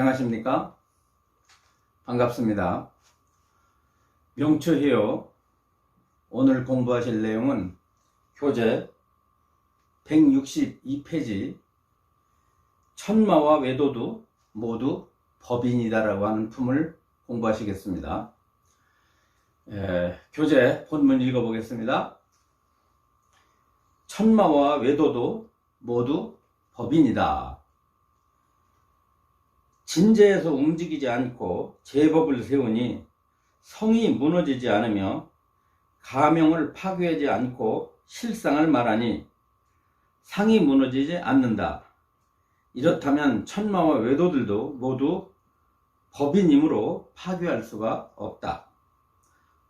안녕하십니까? 반갑습니다. 명추해요. 오늘 공부하실 내용은 교재 162페이지 천마와 외도도 모두 법인이다라고 하는 품을 공부하시겠습니다. 교재 본문 읽어보겠습니다. 천마와 외도도 모두 법인이다. 진재에서 움직이지 않고 제법을 세우니 성이 무너지지 않으며 가명을 파괴하지 않고 실상을 말하니 상이 무너지지 않는다. 이렇다면 천마와 외도들도 모두 법인이므로 파괴할 수가 없다.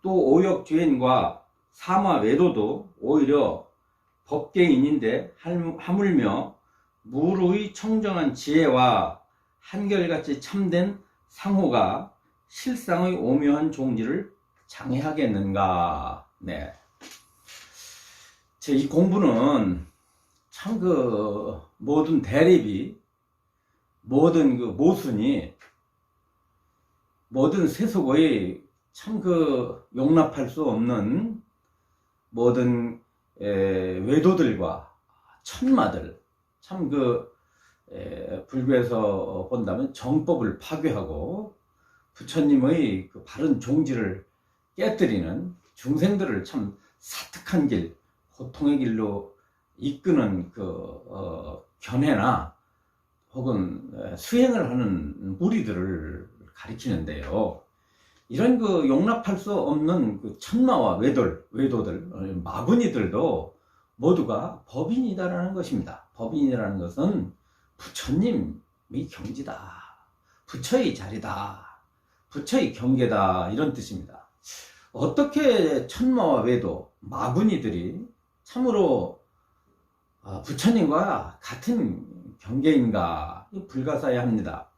또 오역죄인과 사마 외도도 오히려 법계인인데 하물며 무르의 청정한 지혜와 한결같이 참된 상호가 실상의 오묘한 종지를 장애하겠는가. 네. 제 이 공부는 참 모든 대립이, 모든 모순이, 모든 세속의 참 용납할 수 없는 모든 외도들과 천마들, 참 불교에서 본다면 정법을 파괴하고 부처님의 바른 종지를 깨뜨리는 중생들을 참 사특한 길, 고통의 길로 이끄는 견해나 혹은 수행을 하는 무리들을 가리키는데요. 이런 용납할 수 없는 천마와 외도들, 마구니들도 모두가 법인이다라는 것입니다. 법인이라는 것은 부처님의 경지다, 부처의 자리다, 부처의 경계다, 이런 뜻입니다. 어떻게 천마와 외도, 마구니들이 참으로 부처님과 같은 경계인가? 불가사의합니다.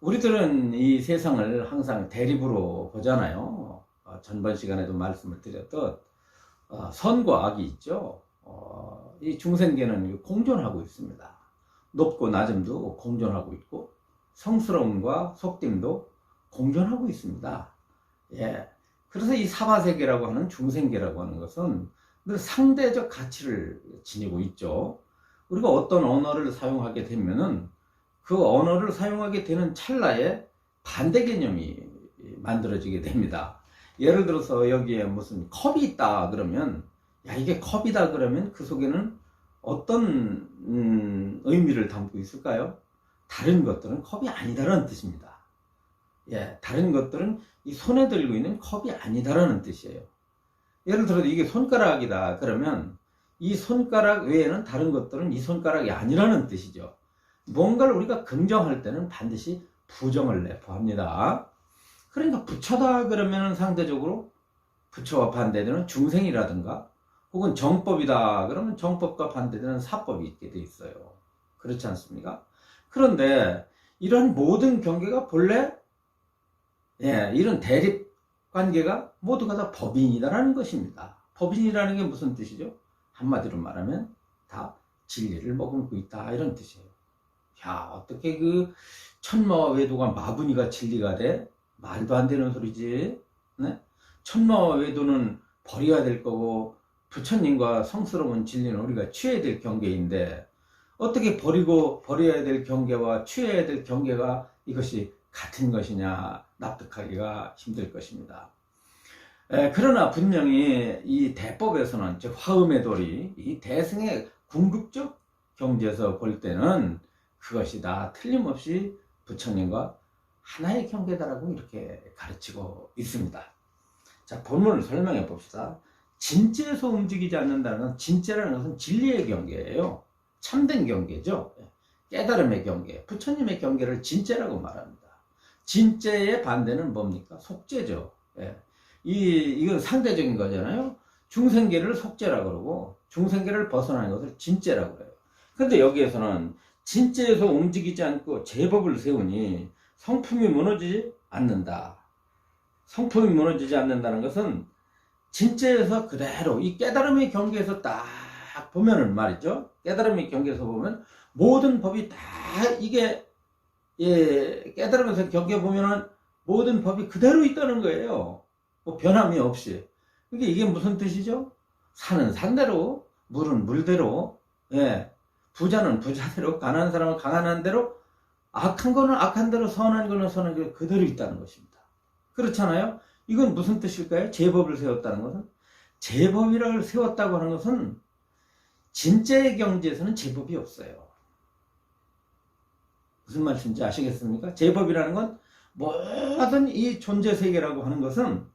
우리들은 이 세상을 항상 대립으로 보잖아요. 전번 시간에도 말씀을 드렸듯 선과 악이 있죠. 이 중생계는 공존하고 있습니다. 높고 낮음도 공존하고 있고 성스러움과 속됨도 공존하고 있습니다. 예. 그래서 이 사바세계라고 하는 중생계라고 하는 것은 늘 상대적 가치를 지니고 있죠. 우리가 어떤 언어를 사용하게 되면은 그 언어를 사용하게 되는 찰나에 반대 개념이 만들어지게 됩니다. 예를 들어서 여기에 무슨 컵이 있다 그러면, 야, 이게 컵이다 그러면 그 속에는 어떤 의미를 담고 있을까요? 다른 것들은 컵이 아니다라는 뜻입니다. 예, 다른 것들은 이 손에 들고 있는 컵이 아니다라는 뜻이에요. 예를 들어서 이게 손가락이다 그러면 이 손가락 외에는 다른 것들은 이 손가락이 아니라는 뜻이죠. 뭔가를 우리가 긍정할 때는 반드시 부정을 내포합니다. 그러니까 부처다 그러면 상대적으로 부처와 반대되는 중생이라든가 혹은 정법이다 그러면 정법과 반대되는 사법이 있게 돼 있어요. 그렇지 않습니까? 그런데 이런 모든 경계가 본래 이런 대립 관계가 모두가 다 법인이다라는 것입니다. 법인이라는 게 무슨 뜻이죠? 한마디로 말하면 다 진리를 머금고 있다, 이런 뜻이에요. 야, 어떻게 천마와 외도가 마구니가 진리가 돼? 말도 안 되는 소리지. 네? 천마와 외도는 버려야 될 거고 부처님과 성스러운 진리는 우리가 취해야 될 경계인데 어떻게 버려야 될 경계와 취해야 될 경계가 이것이 같은 것이냐, 납득하기가 힘들 것입니다. 그러나 분명히 이 대법에서는, 즉 화엄의 도리, 이 대승의 궁극적 경지에서 볼 때는 그것이 다 틀림없이 부처님과 하나의 경계다라고 이렇게 가르치고 있습니다. 자, 본문을 설명해 봅시다. 진짜에서 움직이지 않는다는 건, 진짜라는 것은 진리의 경계예요. 참된 경계죠. 깨달음의 경계, 부처님의 경계를 진짜라고 말합니다. 진짜의 반대는 뭡니까? 속죄죠. 이건 상대적인 거잖아요. 중생계를 속죄라고 그러고 중생계를 벗어나는 것을 진짜라고 그래요. 그런데 여기에서는 진짜에서 움직이지 않고 제법을 세우니 성품이 무너지지 않는다. 성품이 무너지지 않는다는 것은 진짜에서 그대로 이 깨달음의 경계에서 딱 보면은 말이죠. 깨달음의 경계에서 보면 모든 법이 다 이게 깨달으면서 겪어보면은 모든 법이 그대로 있다는 거예요. 뭐 변함이 없이. 그러니까 이게 무슨 뜻이죠? 산은 산대로, 물은 물대로, 부자는 부자대로, 가난한 사람은 가난한 대로, 악한 거는 악한 대로, 선한 거는 선한 대로 그대로 있다는 것입니다. 그렇잖아요? 이건 무슨 뜻일까요? 제법을 세웠다는 것은? 제법이라고 세웠다고 하는 것은 진짜의 경지에서는 제법이 없어요. 무슨 말씀인지 아시겠습니까? 제법이라는 건 모든 이 존재 세계라고 하는 것은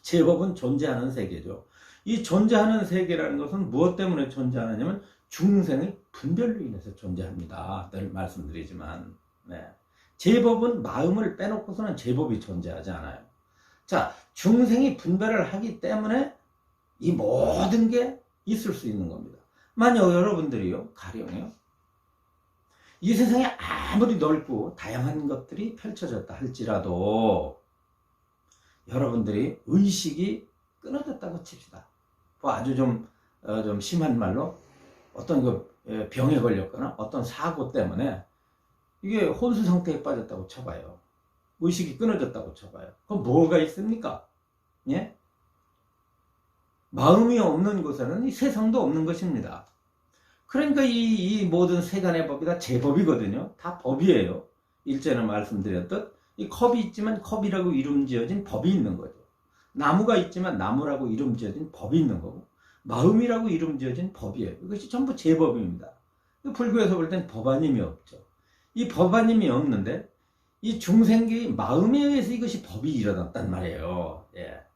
제법은 존재하는 세계죠. 이 존재하는 세계라는 것은 무엇 때문에 존재하느냐면 중생의 분별로 인해서 존재합니다. 늘 말씀드리지만 제법은 마음을 빼놓고서는 제법이 존재하지 않아요. 자, 중생이 분별을 하기 때문에 이 모든 게 있을 수 있는 겁니다. 만약 여러분들이요, 가령요, 이 세상에 아무리 넓고 다양한 것들이 펼쳐졌다 할지라도 여러분들이 의식이 끊어졌다고 칩시다. 뭐 아주 좀 심한 말로 어떤 병에 걸렸거나 어떤 사고 때문에 이게 혼수 상태에 빠졌다고 쳐봐요. 의식이 끊어졌다고 쳐봐요. 그럼 뭐가 있습니까? 예? 마음이 없는 곳에는 이 세상도 없는 것입니다. 그러니까 이 모든 세간의 법이 다 제법이거든요. 다 법이에요. 일전에 말씀드렸듯 이 컵이 있지만 컵이라고 이름 지어진 법이 있는 거죠. 나무가 있지만 나무라고 이름 지어진 법이 있는 거고 마음이라고 이름 지어진 법이에요. 이것이 전부 제법입니다. 불교에서 볼 땐 법아님이 없죠. 이 법아님이 없는데 이 중생계의 마음에 의해서 이것이 법이 일어났단 말이에요.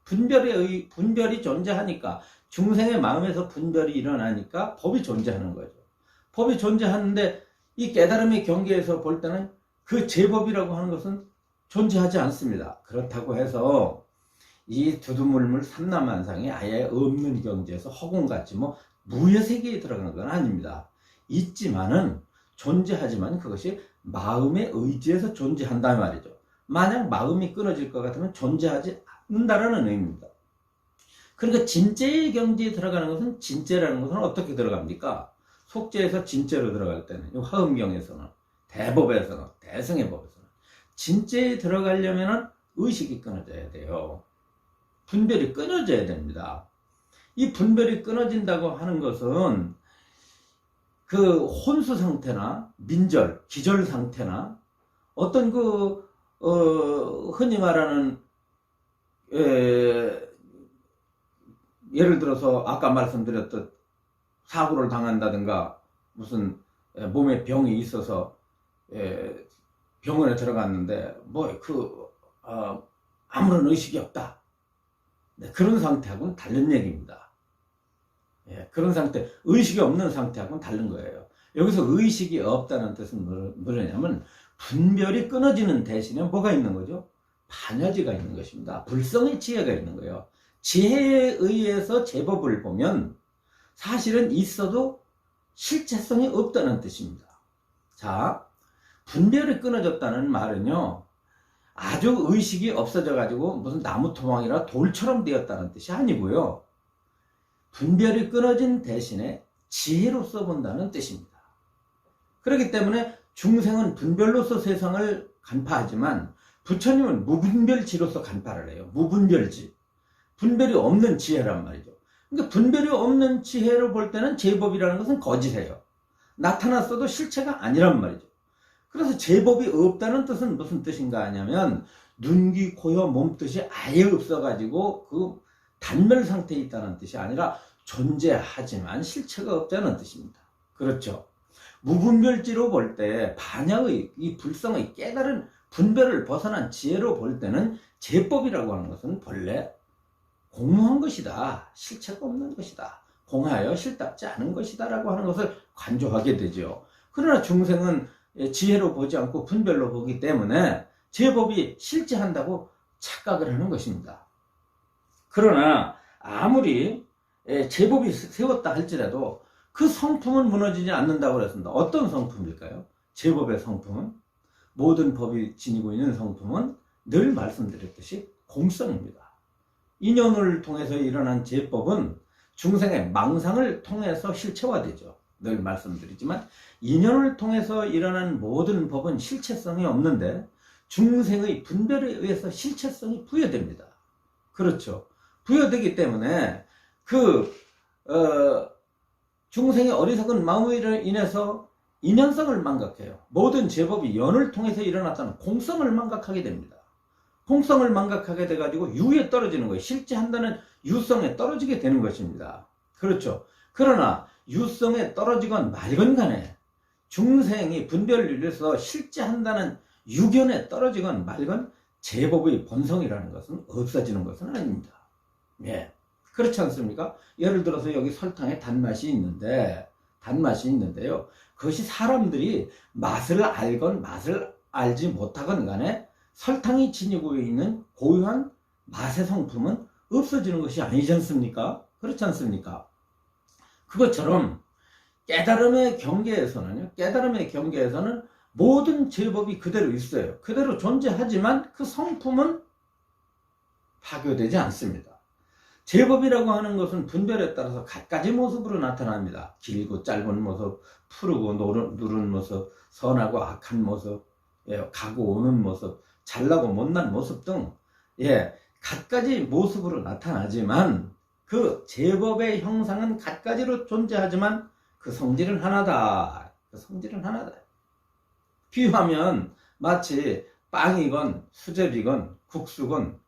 분별이 존재하니까 중생의 마음에서 분별이 일어나니까 법이 존재하는 거죠. 법이 존재하는데 이 깨달음의 경계에서 볼 때는 그 제법이라고 하는 것은 존재하지 않습니다. 그렇다고 해서 이 두두물물 삼라만상이 아예 없는 경지에서 허공같이 뭐 무의 세계에 들어가는 건 아닙니다. 있지만은 존재하지만 그것이 마음의 의지에서 존재한다 말이죠. 만약 마음이 끊어질 것 같으면 존재하지 않는다라는 의미입니다. 그러니까 진짜의 경지에 들어가는 것은 진짜라는 것은 어떻게 들어갑니까? 속죄에서 진짜로 들어갈 때는 화엄경에서는 대법에서는 대승의 법에서는 진짜에 들어가려면 의식이 끊어져야 돼요. 분별이 끊어져야 됩니다. 이 분별이 끊어진다고 하는 것은 그 혼수 상태나 민절, 기절 상태나 어떤 흔히 말하는 예를 들어서 아까 말씀드렸듯 사고를 당한다든가 무슨 몸에 병이 있어서 병원에 들어갔는데 아무런 의식이 없다. 그런 상태하고는 다른 얘기입니다. 그런 상태, 의식이 없는 상태하고는 다른 거예요. 여기서 의식이 없다는 뜻은 뭐냐면 분별이 끊어지는 대신에 뭐가 있는 거죠? 반야지가 있는 것입니다. 불성의 지혜가 있는 거예요. 지혜에 의해서 제법을 보면 사실은 있어도 실체성이 없다는 뜻입니다. 자, 분별이 끊어졌다는 말은요, 아주 의식이 없어져 가지고 무슨 나무 토막이나 돌처럼 되었다는 뜻이 아니고요, 분별이 끊어진 대신에 지혜로서 본다는 뜻입니다. 그렇기 때문에 중생은 분별로서 세상을 간파하지만 부처님은 무분별지로서 간파를 해요. 무분별지. 분별이 없는 지혜란 말이죠. 그러니까 분별이 없는 지혜로 볼 때는 제법이라는 것은 거짓이에요. 나타났어도 실체가 아니란 말이죠. 그래서 제법이 없다는 뜻은 무슨 뜻인가 하냐면 눈, 귀, 코, 혀, 몸뜻이 아예 없어가지고 그 단멸 상태에 있다는 뜻이 아니라 존재하지만 실체가 없다는 뜻입니다. 그렇죠. 무분별지로 볼 때 반야의 이 불성의 깨달은 분별을 벗어난 지혜로 볼 때는 제법이라고 하는 것은 본래 공무한 것이다. 실체가 없는 것이다. 공하여 실답지 않은 것이다 라고 하는 것을 간주하게 되죠. 그러나 중생은 지혜로 보지 않고 분별로 보기 때문에 제법이 실제한다고 착각을 하는 것입니다. 그러나 아무리 제법이 세웠다 할지라도 그 성품은 무너지지 않는다고 그랬습니다. 어떤 성품일까요? 제법의 성품은? 모든 법이 지니고 있는 성품은 늘 말씀드렸듯이 공성입니다. 인연을 통해서 일어난 제법은 중생의 망상을 통해서 실체화되죠. 늘 말씀드리지만 인연을 통해서 일어난 모든 법은 실체성이 없는데 중생의 분별에 의해서 실체성이 부여됩니다. 그렇죠. 부여되기 때문에 중생의 어리석은 마음으로 인해서 인연성을 망각해요. 모든 제법이 연을 통해서 일어났다는 공성을 망각하게 됩니다. 공성을 망각하게 돼가지고 유에 떨어지는 거예요. 실제 한다는 유성에 떨어지게 되는 것입니다. 그렇죠. 그러나 유성에 떨어지건 말건 간에 중생이 분별을 위해서 실제 한다는 유견에 떨어지건 말건 제법의 본성이라는 것은 없어지는 것은 아닙니다. 예. 그렇지 않습니까? 예를 들어서 여기 설탕에 단맛이 있는데요. 그것이 사람들이 맛을 알건 맛을 알지 못하건 간에 설탕이 지니고 있는 고유한 맛의 성품은 없어지는 것이 아니지 않습니까? 그렇지 않습니까? 그것처럼 깨달음의 경계에서는 모든 제법이 그대로 있어요. 그대로 존재하지만 그 성품은 파괴되지 않습니다. 제법이라고 하는 것은 분별에 따라서 갖가지 모습으로 나타납니다. 길고 짧은 모습, 푸르고 누른 모습, 선하고 악한 모습, 가고 오는 모습, 잘나고 못난 모습 등 갖가지 모습으로 나타나지만 그 제법의 형상은 갖가지로 존재하지만 그 성질은 하나다. 비유하면 마치 빵이건 수제비건 국수건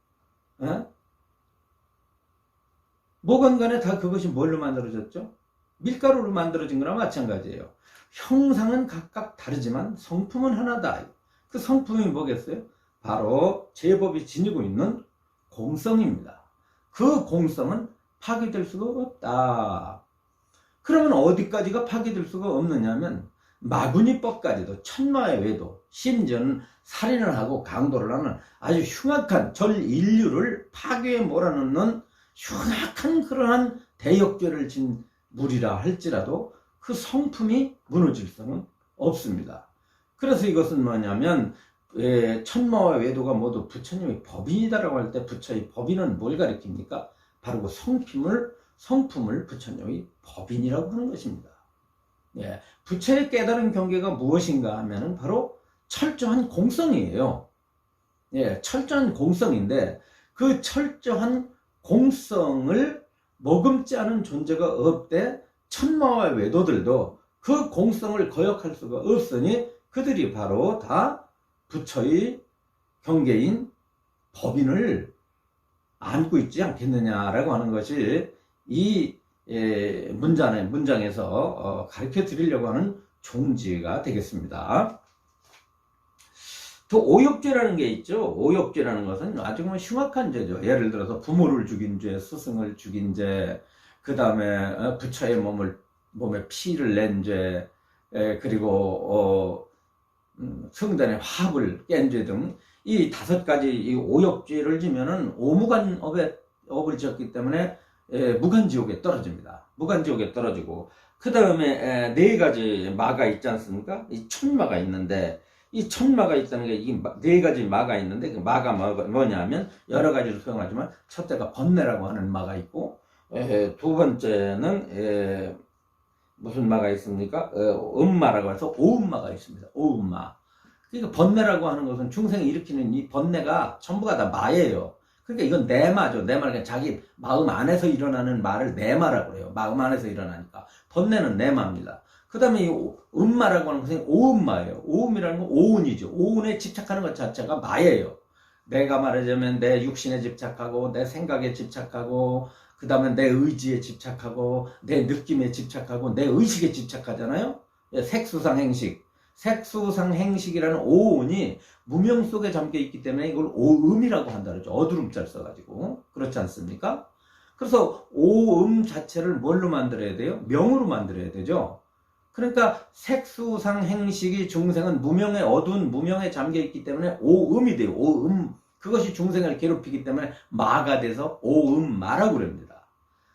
뭐건 간에 다 그것이 뭘로 만들어졌죠? 밀가루로 만들어진 거나 마찬가지예요. 형상은 각각 다르지만 성품은 하나다. 그 성품이 뭐겠어요? 바로 제법이 지니고 있는 공성입니다. 그 공성은 파괴될 수가 없다. 그러면 어디까지가 파괴될 수가 없느냐면 마구니법까지도 천마의 외도, 심지어는 살인을 하고 강도를 하는 아주 흉악한 전 인류를 파괴에 몰아넣는 흉악한 그러한 대역죄를 진 물이라 할지라도 그 성품이 무너질 수는 없습니다. 그래서 이것은 뭐냐면 천마와 외도가 모두 부처님의 법인이다라고 할 때 부처의 법인은 뭘 가리킵니까? 바로 그 성품을 부처님의 법인이라고 하는 것입니다. 부처의 깨달은 경계가 무엇인가 하면은 바로 철저한 공성이에요. 철저한 공성인데 그 철저한 공성을 머금지 않은 존재가 없되 천마와 외도들도 그 공성을 거역할 수가 없으니 그들이 바로 다 부처의 경계인 법인을 안고 있지 않겠느냐라고 하는 것이 이 문장에서 가르쳐 드리려고 하는 종지가 되겠습니다. 또 오욕죄라는 게 있죠. 오욕죄라는 것은 아주 흉악한 죄죠. 예를 들어서 부모를 죽인 죄, 스승을 죽인 죄, 그 다음에 부처의 몸에 피를 낸 죄, 그리고 성단의 화합을 깬 죄 등 이 5가지 이 오욕죄를 지면은 오무간 업을 지었기 때문에 무간지옥에 떨어집니다. 무간지옥에 떨어지고 그 다음에 4가지 마가 있지 않습니까? 이 천마가 있는데 이 천마가 있다는 게 이 4가지 마가 있는데 그 마가 뭐냐면 여러 가지로 사용하지만 첫째가 번뇌라고 하는 마가 있고 두 번째는 무슨 마가 있습니까? 음마라고 해서 오음마가 있습니다. 오음마. 그러니까 번뇌라고 하는 것은 중생이 일으키는 이 번뇌가 전부가 다 마예요. 그러니까 이건 내마죠. 내마. 그러니까 자기 마음 안에서 일어나는 마를 내마라고 그래요. 마음 안에서 일어나니까. 번뇌는 내마입니다. 그 다음에 이 음마라고 하는 것은 오음마예요. 오음이라는 건 오운이죠. 오운에 집착하는 것 자체가 마예요. 내가 말하자면 내 육신에 집착하고 내 생각에 집착하고 그 다음에 내 의지에 집착하고 내 느낌에 집착하고 내 의식에 집착하잖아요. 색수상행식. 색수상행식이라는 오운이 무명 속에 잠겨 있기 때문에 이걸 오음이라고 한다 그러죠. 어두름자를 써가지고. 그렇지 않습니까? 그래서 오음 자체를 뭘로 만들어야 돼요? 명으로 만들어야 되죠. 그러니까 색수상행식이 중생은 무명에 어두운 무명에 잠겨 있기 때문에 오음이 돼요. 오음. 그것이 중생을 괴롭히기 때문에 마가 돼서 오음마라고 그럽니다.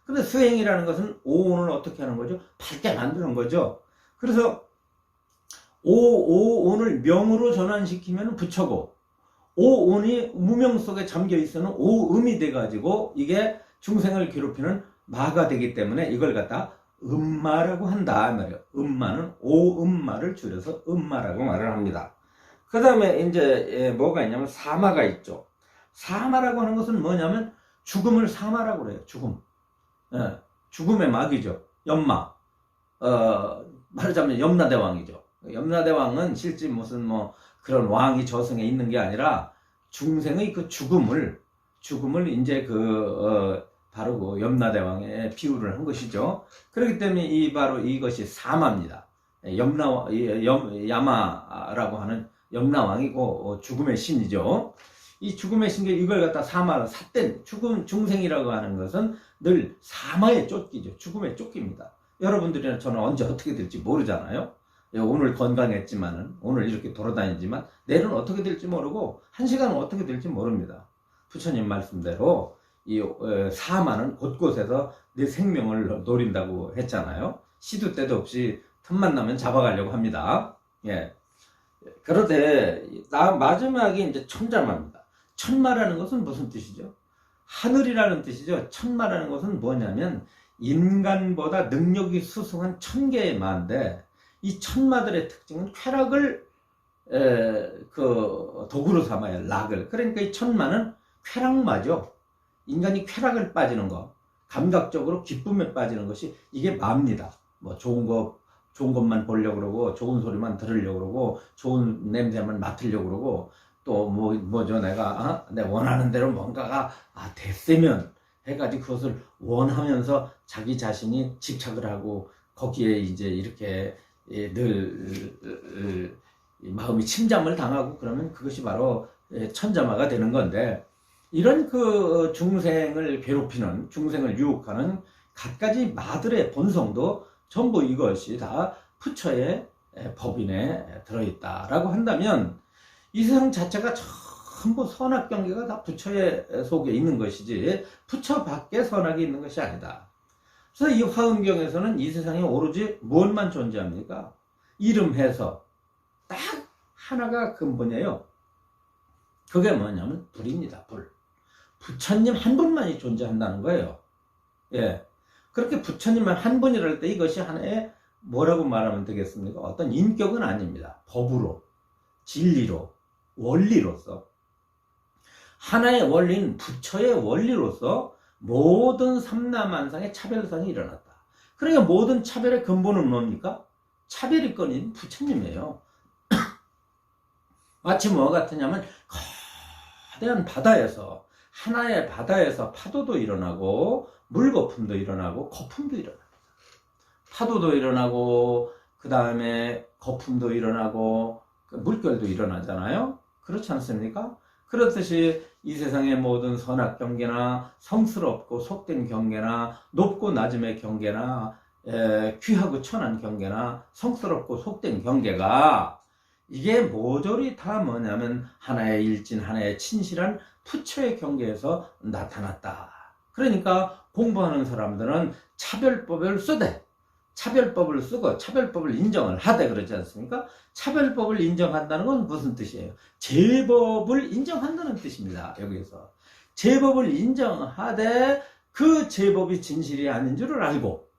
근데 수행이라는 것은 오운을 어떻게 하는 거죠? 밝게 만드는 거죠. 그래서 오운을 명으로 전환시키면 부처고 오운이 무명 속에 잠겨 있어는 오음이 돼가지고 이게 중생을 괴롭히는 마가 되기 때문에 이걸 갖다 음마라고 한다 말이에요. 음마는 오음마를 줄여서 음마라고 말을 합니다. 그 다음에 이제 뭐가 있냐면 사마가 있죠. 사마라고 하는 것은 뭐냐면 죽음을 사마라고 그래요. 죽음. 예, 죽음의 막이죠. 염마. 말하자면 염라대왕이죠. 염라대왕은 실제 무슨 뭐 그런 왕이 저승에 있는 게 아니라 중생의 그 죽음을 이제 바로 그 염라대왕에 비유를 한 것이죠. 그렇기 때문에 바로 이것이 사마입니다. 야마라고 하는 염라왕이고 죽음의 신이죠. 이 죽음의 신께 이걸 갖다 사마로 삿된 죽음 중생이라고 하는 것은 늘 사마에 쫓기죠. 죽음에 쫓깁니다. 여러분들이나 저는 언제 어떻게 될지 모르잖아요. 오늘 건강했지만은 오늘 이렇게 돌아다니지만 내일은 어떻게 될지 모르고 한 시간은 어떻게 될지 모릅니다. 부처님 말씀대로 이 사마는 곳곳에서 내 생명을 노린다고 했잖아요. 시도 때도 없이 틈만 나면 잡아가려고 합니다. 예. 그런데 마지막에 이제 천자마입니다. 천마라는 것은 무슨 뜻이죠? 하늘이라는 뜻이죠. 천마라는 것은 뭐냐면 인간보다 능력이 수승한 천개의 마인데 이 천마들의 특징은 쾌락을 도구로 삼아요. 락을. 그러니까 이 천마는 쾌락마죠. 인간이 쾌락을 빠지는 거, 감각적으로 기쁨에 빠지는 것이 이게 마입니다. 뭐 좋은 것만 보려고 그러고 좋은 소리만 들으려고 그러고 좋은 냄새만 맡으려고 그러고 또 뭐죠 내가 원하는 대로 뭔가가 됐으면 해가지고 그것을 원하면서 자기 자신이 집착을 하고 거기에 이제 이렇게 늘 마음이 침잠을 당하고 그러면 그것이 바로 천자마가 되는 건데 이런 그 중생을 괴롭히는 중생을 유혹하는 갖가지 마들의 본성도 전부 이것이 다 부처의 법인에 들어있다라고 한다면 이 세상 자체가 전부 선악경계가 다 부처의 속에 있는 것이지 부처 밖에 선악이 있는 것이 아니다. 그래서 이 화엄경에서는 이 세상에 오로지 무엇만 존재합니까? 이름해서 딱 하나가 근본이에요. 그게 뭐냐면 불입니다. 불. 부처님 한 분만이 존재한다는 거예요. 예. 그렇게 부처님만 한 분이랄 때 이것이 하나의 뭐라고 말하면 되겠습니까? 어떤 인격은 아닙니다. 법으로, 진리로, 원리로서. 하나의 원리는 부처의 원리로서 모든 삼라만상의 차별성이 일어났다. 그러니까 모든 차별의 근본은 뭡니까? 차별이권인 부처님이에요. 마치 뭐 같으냐면 거대한 바다에서 하나의 바다에서 파도도 일어나고 물거품도 일어나고 거품도 일어납니다. 파도도 일어나고 그 다음에 거품도 일어나고 물결도 일어나잖아요. 그렇지 않습니까? 그렇듯이 이 세상의 모든 선악 경계나 성스럽고 속된 경계나 높고 낮음의 경계나 귀하고 천한 경계나 성스럽고 속된 경계가 이게 모조리 다 뭐냐면 하나의 일진 하나의 친실한 부처의 경계에서 나타났다. 그러니까 공부하는 사람들은 차별법을 쓰고 차별법을 인정을 하되 그러지 않습니까? 차별법을 인정한다는 건 무슨 뜻이에요? 제법을 인정한다는 뜻입니다. 여기서 제법을 인정하되 그 제법이 진실이 아닌 줄을 알고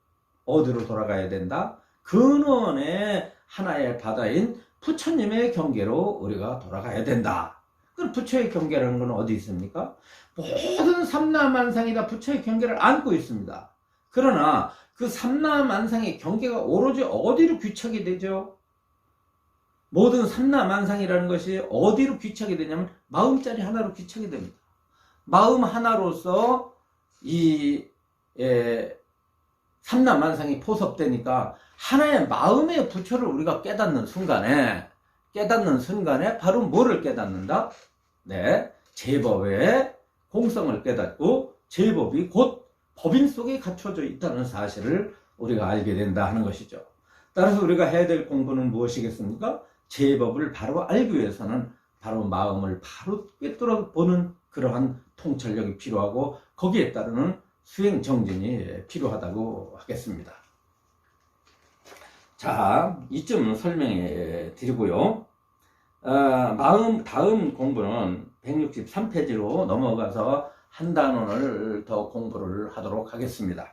어디로 돌아가야 된다? 근원의 하나의 바다인 부처님의 경계로 우리가 돌아가야 된다. 그럼 부처의 경계라는 건 어디 있습니까? 모든 삼라만상이 다 부처의 경계를 안고 있습니다. 그러나 그 삼라만상의 경계가 오로지 어디로 귀착이 되죠? 모든 삼라만상이라는 것이 어디로 귀착이 되냐면 마음자리 하나로 귀착이 됩니다. 마음 하나로서 이 삼라만상이 포섭되니까 하나의 마음의 부처를 우리가 깨닫는 순간에 바로 뭐를 깨닫는다? 네, 제법의 공성을 깨닫고 제법이 곧 법인 속에 갖춰져 있다는 사실을 우리가 알게 된다 하는 것이죠. 따라서 우리가 해야 될 공부는 무엇이겠습니까? 제법을 바로 알기 위해서는 바로 마음을 바로 꿰뚫어 보는 그러한 통찰력이 필요하고 거기에 따르는 수행 정진이 필요하다고 하겠습니다. 자, 이쯤 설명해 드리고요. 다음 공부는 163페이지로 넘어가서 한 단원을 더 공부를 하도록 하겠습니다.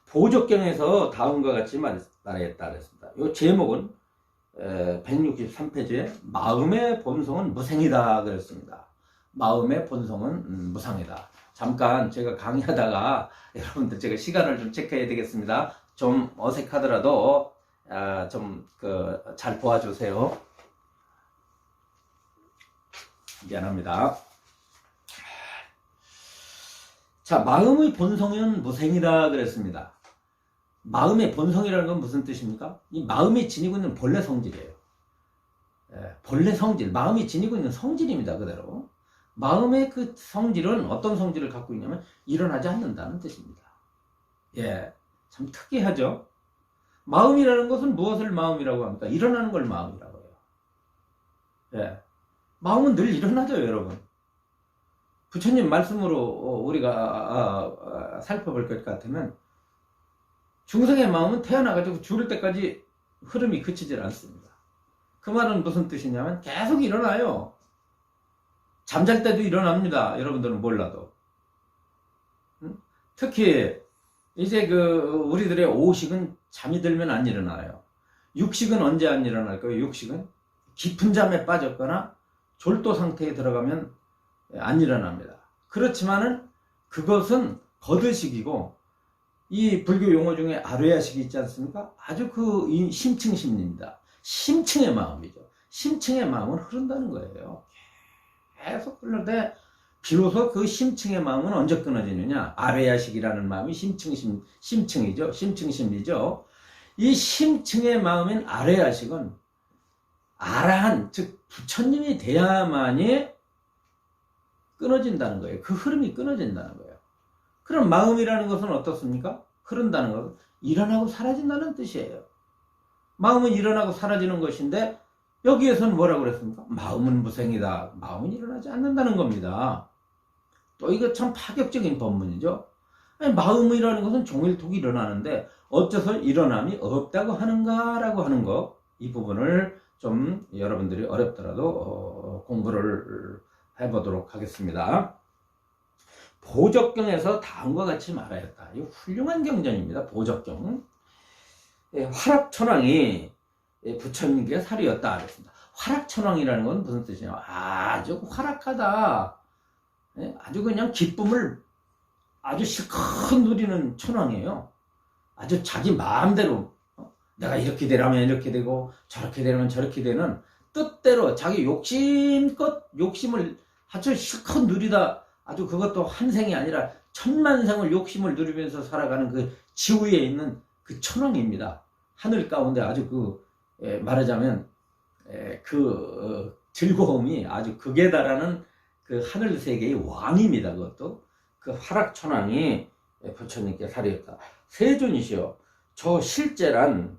보적경에서 다음과 같이 말했다 그랬습니다. 이 제목은 163페이지에 마음의 본성은 무생이다 그랬습니다. 마음의 본성은 무상이다. 잠깐 제가 강의하다가 여러분들 제가 시간을 좀 체크해야 되겠습니다. 좀 어색하더라도 좀 잘 보아주세요. 미안합니다. 자, 마음의 본성은 무생이다 그랬습니다. 마음의 본성이라는 건 무슨 뜻입니까? 이 마음이 지니고 있는 본래 성질이에요. 본래 성질, 마음이 지니고 있는 성질입니다. 그대로. 마음의 그 성질은 어떤 성질을 갖고 있냐면 일어나지 않는다는 뜻입니다. 예, 참 특이하죠? 마음이라는 것은 무엇을 마음이라고 합니까? 일어나는 걸 마음이라고 해요. 예, 마음은 늘 일어나죠, 여러분. 부처님 말씀으로 우리가 살펴볼 것 같으면 중생의 마음은 태어나가지고 죽을 때까지 흐름이 그치질 않습니다. 그 말은 무슨 뜻이냐면 계속 일어나요. 잠잘 때도 일어납니다. 여러분들은 몰라도. 특히 이제 우리들의 오식은 잠이 들면 안 일어나요. 육식은 언제 안 일어날까요? 육식은 깊은 잠에 빠졌거나 졸도 상태에 들어가면 안 일어납니다. 그렇지만은 그것은 거드식이고 이 불교 용어 중에 아뢰야식이 있지 않습니까? 아주 이 심층 심리입니다. 심층의 마음이죠. 심층의 마음은 흐른다는 거예요. 계속 흐르는데 비로소 그 심층의 마음은 언제 끊어지느냐? 아뢰야식이라는 마음이 심층이죠. 심층 심리죠. 이 심층의 마음인 아뢰야식은 아라한, 즉 부처님이 돼야만이 끊어진다는 거예요. 그 흐름이 끊어진다는 거예요. 그럼 마음이라는 것은 어떻습니까? 흐른다는 것은 일어나고 사라진다는 뜻이에요. 마음은 일어나고 사라지는 것인데 여기에서는 뭐라고 그랬습니까? 마음은 무생이다. 마음은 일어나지 않는다는 겁니다. 또 이거 참 파격적인 법문이죠. 아니, 마음이라는 것은 종일토록 일어나는데 어째서 일어남이 없다고 하는가라고 하는 거, 이 부분을 좀 여러분들이 어렵더라도 공부를 해보도록 하겠습니다. 보적경에서 다음과 같이 말하였다. 이 훌륭한 경전입니다. 보적경. 화락천왕이 부처님께 살이었다 그랬습니다. 화락천왕이라는 건 무슨 뜻이냐? 아주 화락하다. 아주 그냥 기쁨을 아주 실컷 누리는 천왕이에요. 아주 자기 마음대로 내가 이렇게 되라면 이렇게 되고 저렇게 되라면 저렇게 되는 뜻대로 자기 욕심을 아주 실컷 누리다, 아주 그것도 한 생이 아니라 천만생을 욕심을 누리면서 살아가는 그 지위에 있는 그 천왕입니다. 하늘 가운데 아주 말하자면 즐거움이 아주 극에 달하는 그 하늘 세계의 왕입니다. 그것도 그 화락천왕이 부처님께 살이었다. 세존이시여, 저 실제란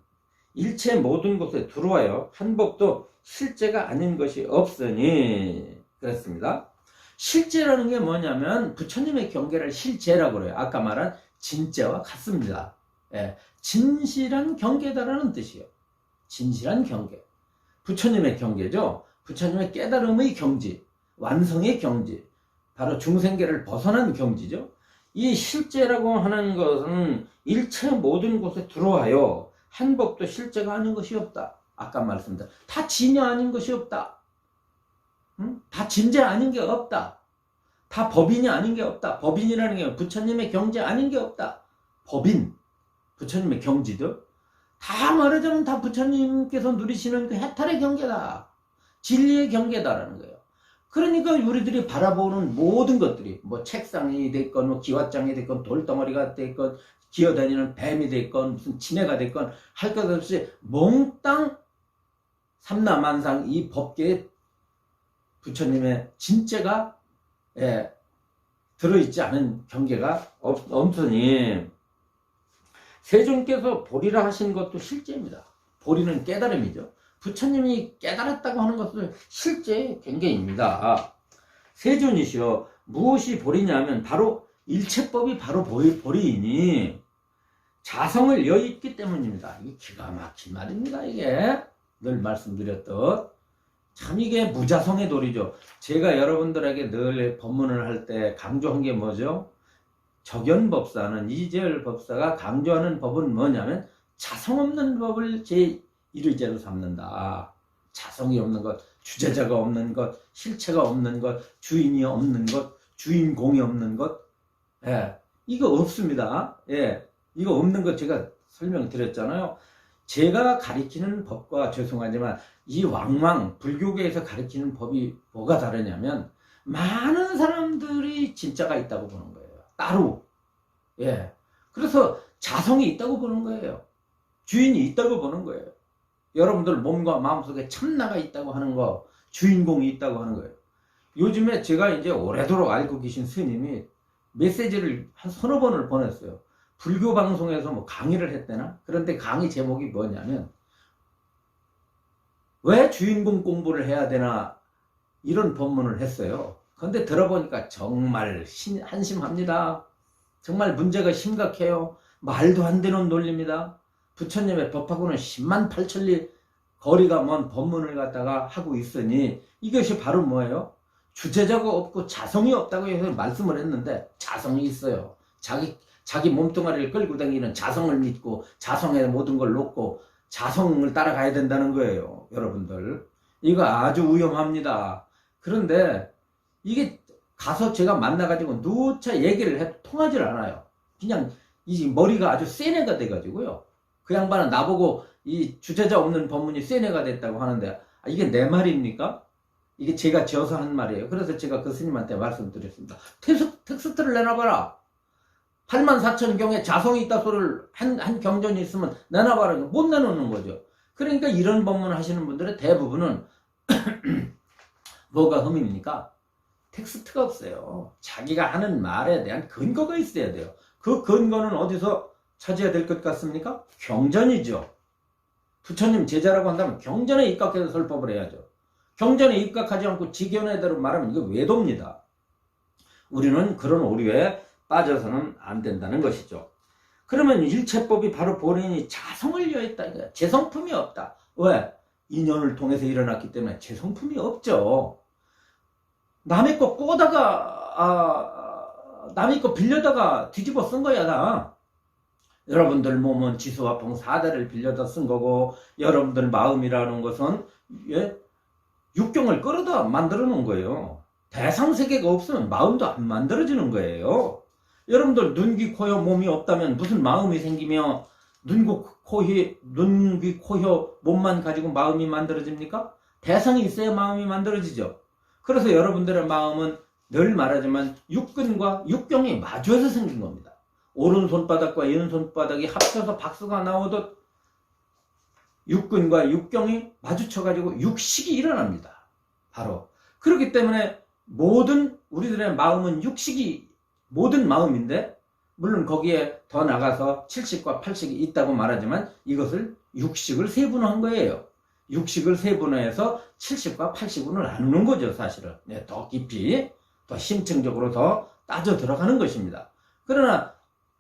일체 모든 곳에 들어와요 한 법도 실제가 아닌 것이 없으니 그랬습니다. 실제라는 게 뭐냐면 부처님의 경계를 실제라고 그래요. 아까 말한 진짜와 같습니다. 진실한 경계다라는 뜻이에요. 진실한 경계. 부처님의 경계죠. 부처님의 깨달음의 경지, 완성의 경지, 바로 중생계를 벗어난 경지죠. 이 실제라고 하는 것은 일체 모든 곳에 들어와요. 한 법도 실제가 아닌 것이 없다. 아까 말씀드린 다 진여 아닌 것이 없다. 다 진재 아닌 게 없다. 다 법인이 아닌 게 없다. 법인이라는 게 부처님의 경지 아닌 게 없다. 법인, 부처님의 경지도 다 말하자면 다 부처님께서 누리시는 그 해탈의 경계다. 진리의 경계다라는 거예요. 그러니까 우리들이 바라보는 모든 것들이 뭐 책상이 됐건 뭐 기왓장이 됐건 돌덩어리가 됐건 기어다니는 뱀이 됐건 무슨 지네가 됐건 할 것 없이 몽땅 삼라만상 이 법계에 부처님의 진짜가 들어있지 않은 경계가 없으니 세존께서 보리라 하신 것도 실제입니다. 보리는 깨달음이죠. 부처님이 깨달았다고 하는 것은 실제 경계입니다. 세존이시여, 무엇이 보리냐면 바로 일체법이 바로 보리이니 자성을 여있기 때문입니다. 이게 기가 막힌 말입니다. 이게 늘 말씀드렸던 참 이게 무자성의 도리죠. 제가 여러분들에게 늘 법문을 할 때 강조한 게 뭐죠? 적연법사는 이재열 법사가 강조하는 법은 뭐냐면 자성 없는 법을 제1의제로 삼는다. 자성이 없는 것, 주제자가 없는 것, 실체가 없는 것, 주인이 없는 것, 주인공이 없는 것, 예, 이거 없습니다. 예, 이거 없는 것 제가 설명드렸잖아요. 제가 가리키는 법과 죄송하지만 이 왕왕 불교계에서 가리키는 법이 뭐가 다르냐면 많은 사람들이 진짜가 있다고 보는 거예요. 따로. 예. 그래서 자성이 있다고 보는 거예요. 주인이 있다고 보는 거예요. 여러분들 몸과 마음속에 참나가 있다고 하는 거, 주인공이 있다고 하는 거예요. 요즘에 제가 이제 오래도록 알고 계신 스님이 메시지를 한 서너 번을 보냈어요. 불교 방송에서 뭐 강의를 했대나? 그런데 강의 제목이 뭐냐면 왜 주인공 공부를 해야 되나? 이런 법문을 했어요. 그런데 들어보니까 정말 한심합니다. 정말 문제가 심각해요. 말도 안 되는 논리입니다. 부처님의 법하고는 10만 8천리 거리가 먼 법문을 갖다가 하고 있으니 이것이 바로 뭐예요? 주체자가 없고 자성이 없다고 해서 말씀을 했는데 자성이 있어요. 자기 몸뚱아리를 끌고 다니는 자성을 믿고 자성에 모든 걸 놓고 자성을 따라가야 된다는 거예요. 여러분들. 이거 아주 위험합니다. 그런데 이게 가서 제가 만나가지고 누차 얘기를 해도 통하질 않아요. 그냥 이 머리가 아주 센 애가 돼가지고요. 그 양반은 나보고 이 주체자 없는 법문이 센 애가 됐다고 하는데 이게 내 말입니까? 이게 제가 지어서 한 말이에요. 그래서 제가 그 스님한테 말씀드렸습니다. 텍스트를 내놔봐라. 84,000경에 자성이 있다 소리를 한 경전이 있으면 내놔봐라. 못 내놓는 거죠. 그러니까 이런 법문 하시는 분들의 대부분은 뭐가 흠입니까? 텍스트가 없어요. 자기가 하는 말에 대한 근거가 있어야 돼요. 그 근거는 어디서 찾아야 될 것 같습니까? 경전이죠. 부처님 제자라고 한다면 경전에 입각해서 설법을 해야죠. 경전에 입각하지 않고 지견에대로 말하면 이거 외도입니다. 우리는 그런 오류에 빠져서는 안 된다는 것이죠. 그러면 일체법이 바로 본인이 자성을 여했다. 이거야. 재성품이 없다. 왜? 인연을 통해서 일어났기 때문에 재성품이 없죠. 남의 거 꼬다가 남의 거 빌려다가 뒤집어 쓴 거야 나. 여러분들 몸은 지수화풍 4대를 빌려다 쓴 거고 여러분들 마음이라는 것은 육경을 끌어다 만들어 놓은 거예요. 대상세계가 없으면 마음도 안 만들어지는 거예요. 여러분들 눈, 귀, 코, 혀, 몸이 없다면 무슨 마음이 생기며 눈, 귀, 코, 혀, 몸만 가지고 마음이 만들어집니까? 대상이 있어야 마음이 만들어지죠. 그래서 여러분들의 마음은 늘 말하지만 육근과 육경이 마주해서 생긴 겁니다. 오른손바닥과 왼손바닥이 합쳐서 박수가 나오듯 육근과 육경이 마주쳐가지고 육식이 일어납니다. 바로. 그렇기 때문에 모든 우리들의 마음은 육식이 모든 마음인데 물론 거기에 더 나가서 70과 80이 있다고 말하지만 이것을 육식을 세분화한 거예요. 육식을 세분화해서 70과 80으로 나누는 거죠, 사실은. 네, 더 깊이, 더 심층적으로 더 따져 들어가는 것입니다. 그러나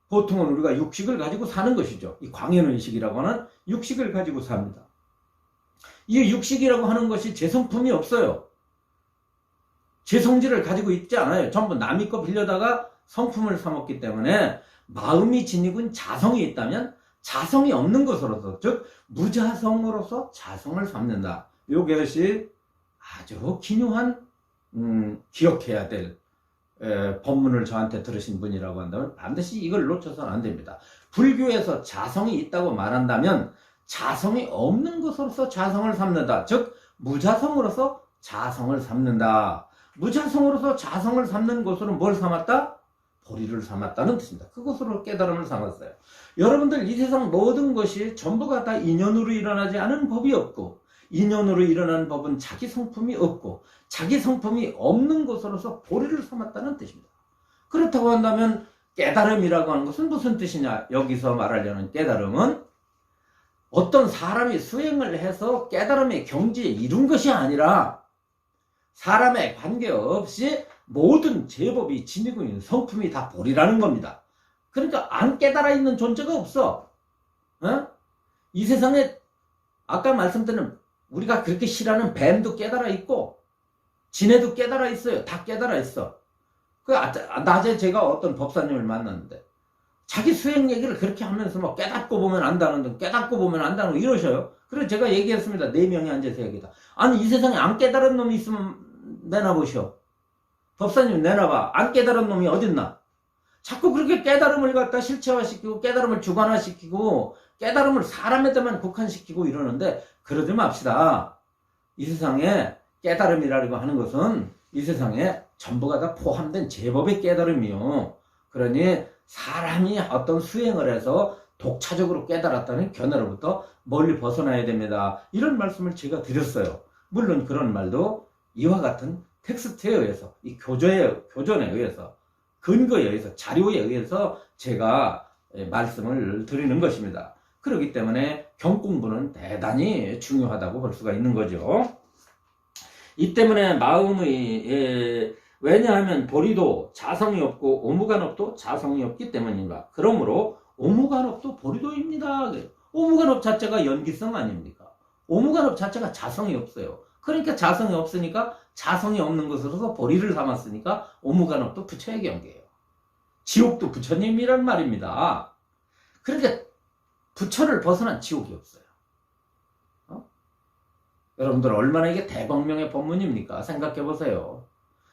보통은 우리가 육식을 가지고 사는 것이죠. 이 광연의식이라고 하는 육식을 가지고 삽니다. 이 육식이라고 하는 것이 재성품이 없어요. 재성질을 가지고 있지 않아요. 전부 남의 거 빌려다가 성품을 삼았기 때문에 마음이 지니고 자성이 있다면 자성이 없는 것으로서, 즉 무자성으로서 자성을 삼는다. 이것이 아주 기묘한 기억해야 될 법문을 저한테 들으신 분이라고 한다면 반드시 이걸 놓쳐서는 안 됩니다. 불교에서 자성이 있다고 말한다면 자성이 없는 것으로서 자성을 삼는다. 즉 무자성으로서 자성을 삼는다. 무자성으로서 자성을 삼는 것으로 뭘 삼았다? 보리를 삼았다는 뜻입니다. 그것으로 깨달음을 삼았어요. 여러분들 이 세상 모든 것이 전부가 다 인연으로 일어나지 않은 법이 없고 인연으로 일어난 법은 자기 성품이 없고 자기 성품이 없는 것으로서 보리를 삼았다는 뜻입니다. 그렇다고 한다면 깨달음이라고 하는 것은 무슨 뜻이냐? 여기서 말하려는 깨달음은 어떤 사람이 수행을 해서 깨달음의 경지에 이룬 것이 아니라 사람에 관계없이 모든 제법이 지니고 있는 성품이 다 보리라는 겁니다. 그러니까 안 깨달아 있는 존재가 없어. 이 세상에 아까 말씀드린 우리가 그렇게 싫어하는 뱀도 깨달아 있고 지네도 깨달아 있어요. 다 깨달아 있어. 낮에 제가 어떤 법사님을 만났는데 자기 수행 얘기를 그렇게 하면서 막 깨닫고 보면 안다는 등 깨닫고 보면 안다는 등 이러셔요. 그래서 제가 얘기했습니다. 4명이 앉아서 얘기다. 아니 이 세상에 안 깨달은 놈이 있으면 내놔보시오. 법사님 내놔봐. 안 깨달은 놈이 어딨나? 자꾸 그렇게 깨달음을 갖다 실체화시키고 깨달음을 주관화시키고 깨달음을 사람에게만 국한시키고 이러는데 그러지 맙시다. 이 세상에 깨달음이라고 하는 것은 이 세상에 전부가 다 포함된 제법의 깨달음이요. 그러니 사람이 어떤 수행을 해서 독차적으로 깨달았다는 견해로부터 멀리 벗어나야 됩니다. 이런 말씀을 제가 드렸어요. 물론 그런 말도 이와 같은 텍스트에 의해서, 이 교전에 의해서, 근거에 의해서, 자료에 의해서 제가 말씀을 드리는 것입니다. 그렇기 때문에 경공부는 대단히 중요하다고 볼 수가 있는 거죠. 이 때문에 마음의 왜냐하면 보리도 자성이 없고 오무간업도 자성이 없기 때문입니다. 그러므로 오무간업도 보리도입니다. 오무간업 자체가 연기성 아닙니까? 오무간업 자체가 자성이 없어요. 그러니까 자성이 없으니까 자성이 없는 것으로서 보리를 삼았으니까 오무간업도 부처의 경계예요. 지옥도 부처님이란 말입니다. 그러니까 부처를 벗어난 지옥이 없어요. 여러분들 얼마나 이게 대광명의 법문입니까? 생각해 보세요.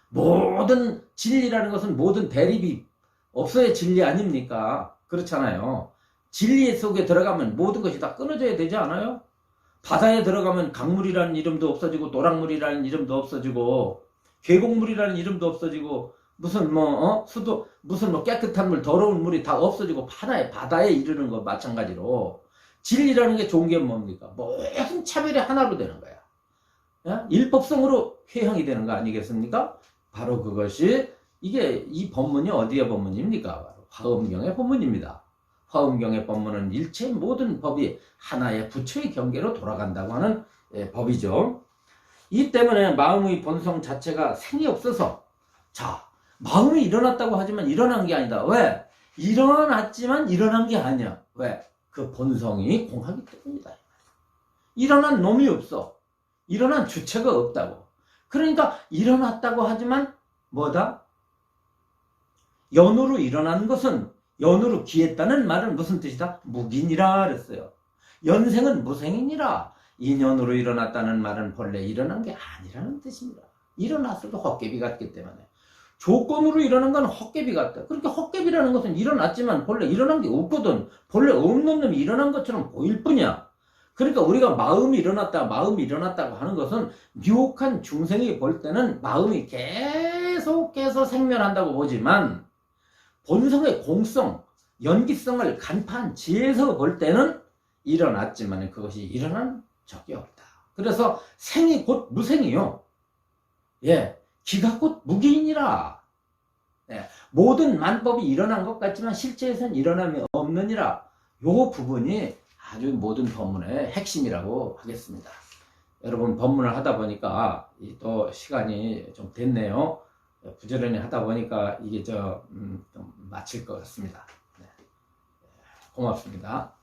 모든 진리라는 것은 모든 대립이 없어야 진리 아닙니까? 그렇잖아요. 진리 속에 들어가면 모든 것이 다 끊어져야 되지 않아요? 바다에 들어가면 강물이라는 이름도 없어지고 노랑물이라는 이름도 없어지고 계곡물이라는 이름도 없어지고 무슨 수도 무슨 깨끗한 물 더러운 물이 다 없어지고 바다에 이르는 것 마찬가지로 진리라는 게 좋은 게 뭡니까? 모든 차별이 하나로 되는 거야. 일법성으로 회향이 되는 거 아니겠습니까? 바로 그것이 이게 이 법문이 어디의 법문입니까? 바로 화엄경의 법문입니다. 화엄경의 법문은 일체 모든 법이 하나의 부처의 경계로 돌아간다고 하는 법이죠. 이 때문에 마음의 본성 자체가 생이 없어서 마음이 일어났다고 하지만 일어난 게 아니다. 왜? 일어났지만 일어난 게 아니야. 왜? 그 본성이 공하기 때문이다. 일어난 놈이 없어. 일어난 주체가 없다고. 그러니까 일어났다고 하지만 뭐다? 연으로 일어난 것은 연으로 기했다는 말은 무슨 뜻이다? 무기니라 그랬어요. 연생은 무생이니라. 인연으로 일어났다는 말은 본래 일어난 게 아니라는 뜻입니다. 일어났어도 헛개비 같기 때문에. 조건으로 일어난 건 헛개비 같다. 그러니까 헛개비라는 것은 일어났지만 본래 일어난 게 없거든. 본래 없는 놈이 일어난 것처럼 보일 뿐이야. 그러니까 우리가 마음이 일어났다고 하는 것은 유혹한 중생이 볼 때는 마음이 계속해서 생멸한다고 보지만 본성의 공성, 연기성을 간파한 지혜에서 볼 때는 일어났지만 그것이 일어난 적이 없다. 그래서 생이 곧 무생이요. 기가 곧 무기이니라. 모든 만법이 일어난 것 같지만 실제에서는 일어남이 없느니라. 요 부분이 아주 모든 법문의 핵심이라고 하겠습니다. 여러분 법문을 하다 보니까 또 시간이 좀 됐네요. 부지런히 하다 보니까 이게 좀 마칠 것 같습니다. 고맙습니다.